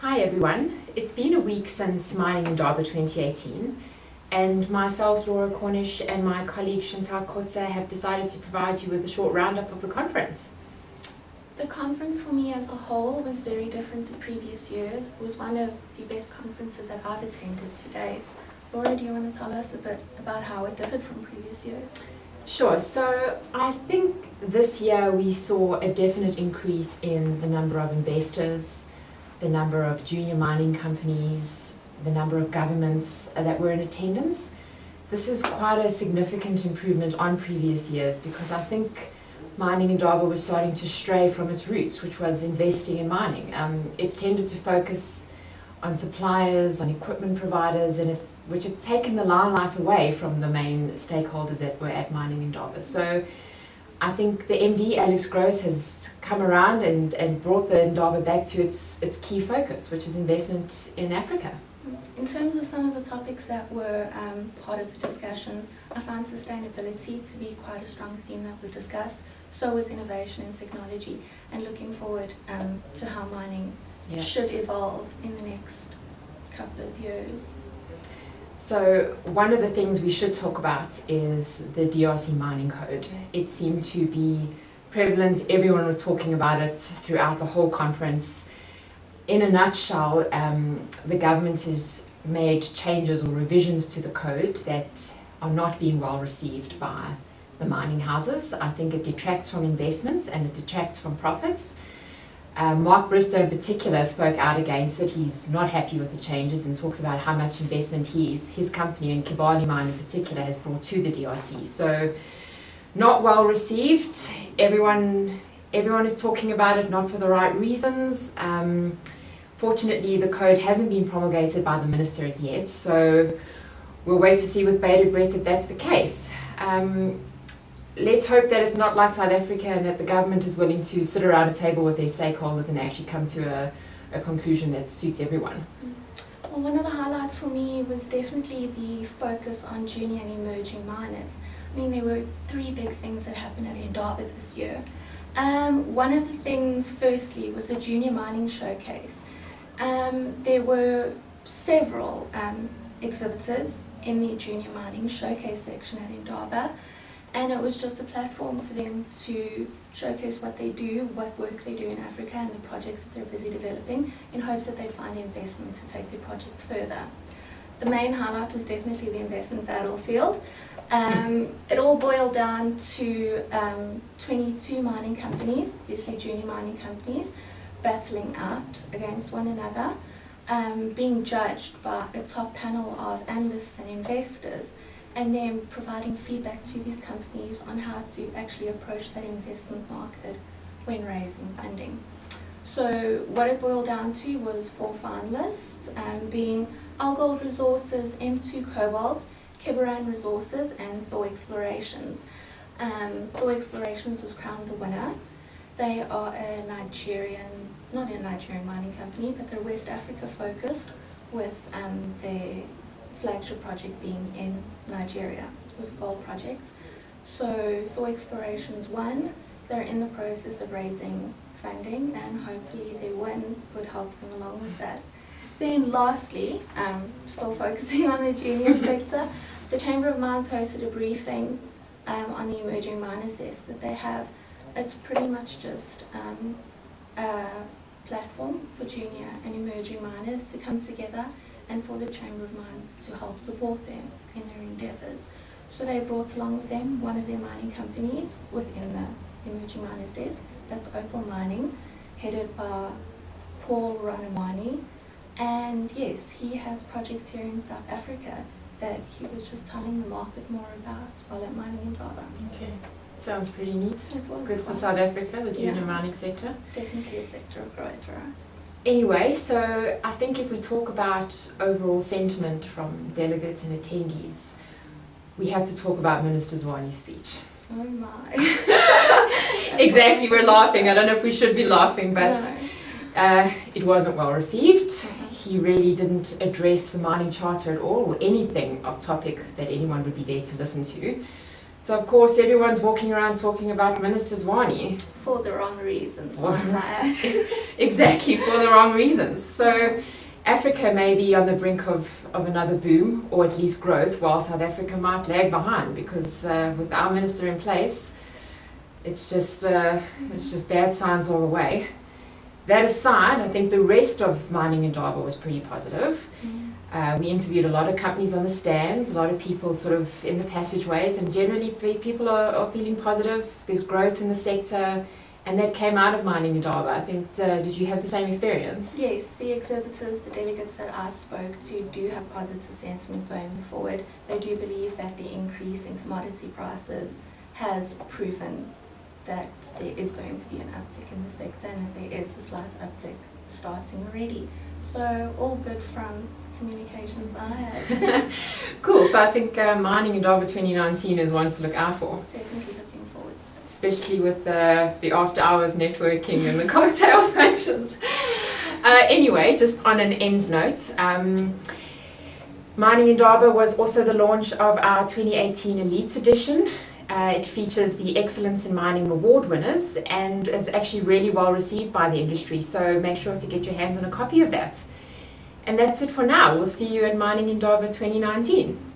Hi everyone, it's been a week since Mining Indaba 2018 and myself, Laura Cornish, and my colleague Chantal Kotze have decided to provide you with a short roundup of the conference. The conference for me as a whole was very different to previous years. It was one of the best conferences that I've attended to date. Laura, do you want to tell us a bit about how it differed from previous years? Sure, so I think this year we saw a definite increase in the number of investors, the number of junior mining companies, the number of governments that were in attendance. This is quite a significant improvement on previous years because I think Mining Indaba was starting to stray from its roots, which was investing in mining. It's tended to focus on suppliers, on equipment providers, which have taken the limelight away from the main stakeholders that were at Mining Indaba. So I think the MD, Alex Gross, has come around and brought the Indaba back to its key focus, which is investment in Africa. In terms of some of the topics that were part of the discussions, I found sustainability to be quite a strong theme that was discussed. So was innovation and technology, and looking forward to how mining should evolve in the next couple of years. So one of the things we should talk about is the DRC mining code. It seemed to be prevalent. Everyone was talking about it throughout the whole conference. In a nutshell, the government has made changes or revisions to the code that are not being well received by the mining houses. I think it detracts from investments and it detracts from profits. Mark Bristow in particular spoke out against it. He's not happy with the changes and talks about how much investment his company and Kibali Mine in particular has brought to the DRC. So not well received. Everyone is talking about it, not for the right reasons. Fortunately, the code hasn't been promulgated by the minister as yet, so we'll wait to see with bated breath if that's the case. Let's hope that it's not like South Africa and that the government is willing to sit around a table with their stakeholders and actually come to a conclusion that suits everyone. Well, one of the highlights for me was definitely the focus on junior and emerging miners. I mean, there were three big things that happened at Indaba this year. One of the things, firstly, was the Junior Mining Showcase. There were several exhibitors in the Junior Mining Showcase section at Indaba, and it was just a platform for them to showcase what they do, what work they do in Africa, and the projects that they're busy developing, in hopes that they'd find investment to take their projects further. The main highlight was definitely the investment battlefield. It all boiled down to 22 mining companies, obviously junior mining companies, battling out against one another, being judged by a top panel of analysts and investors, and then providing feedback to these companies on how to actually approach that investment market when raising funding. So what it boiled down to was 4 finalists, being Algold Resources, M2 Cobalt, Kibaran Resources, and Thor Explorations. Thor Explorations was crowned the winner. They are not a Nigerian mining company, but they're West Africa focused, with their flagship project being in Nigeria. It was a gold project. So Thor Explorations won. They're in the process of raising funding, and hopefully their win would help them along with that. Then lastly, still focusing on the junior sector, the Chamber of Mines hosted a briefing on the emerging miners desk that they have. It's pretty much just a platform for junior and emerging miners to come together and for the Chamber of Mines to help support them in their endeavours. So they brought along with them one of their mining companies within the emerging miners desk. That's Opal Mining, headed by Paul Ranamani. And yes, he has projects here in South Africa that he was just telling the market more about while at Mining Indaba. Okay, sounds pretty neat. It was good fun. For South Africa, the junior mining sector. Definitely a sector of growth for us. Anyway, so I think if we talk about overall sentiment from delegates and attendees, we have to talk about Minister Zwani's speech. Oh my. Exactly, we're laughing. I don't know if we should be laughing, but No. it wasn't well received. He really didn't address the mining charter at all, or anything of topic that anyone would be there to listen to. So of course everyone's walking around talking about Minister Zwane. For the wrong reasons. For- might I add. Exactly, for the wrong reasons. So Africa may be on the brink of another boom, or at least growth, while South Africa might lag behind, because with our minister in place, it's just bad signs all the way. That aside, I think the rest of Mining Indaba was pretty positive. We interviewed a lot of companies on the stands, a lot of people sort of in the passageways, and generally people are feeling positive. There's growth in the sector, and that came out of Mining Indaba. I think, did you have the same experience? Yes, the exhibitors, the delegates that I spoke to do have positive sentiment going forward. They do believe that the increase in commodity prices has proven that there is going to be an uptick in the sector, and that there is a slight uptick starting already. So all good from communications I had. Cool, so I think Mining Indaba 2019 is one to look out for. Definitely looking forward to it. Especially with the after hours networking and the cocktail functions. Anyway, just on an end note, Mining Indaba was also the launch of our 2018 Elite Edition. It features the Excellence in Mining Award winners and is actually really well received by the industry, so make sure to get your hands on a copy of that. And that's it for now. We'll see you at Mining Indaba 2019.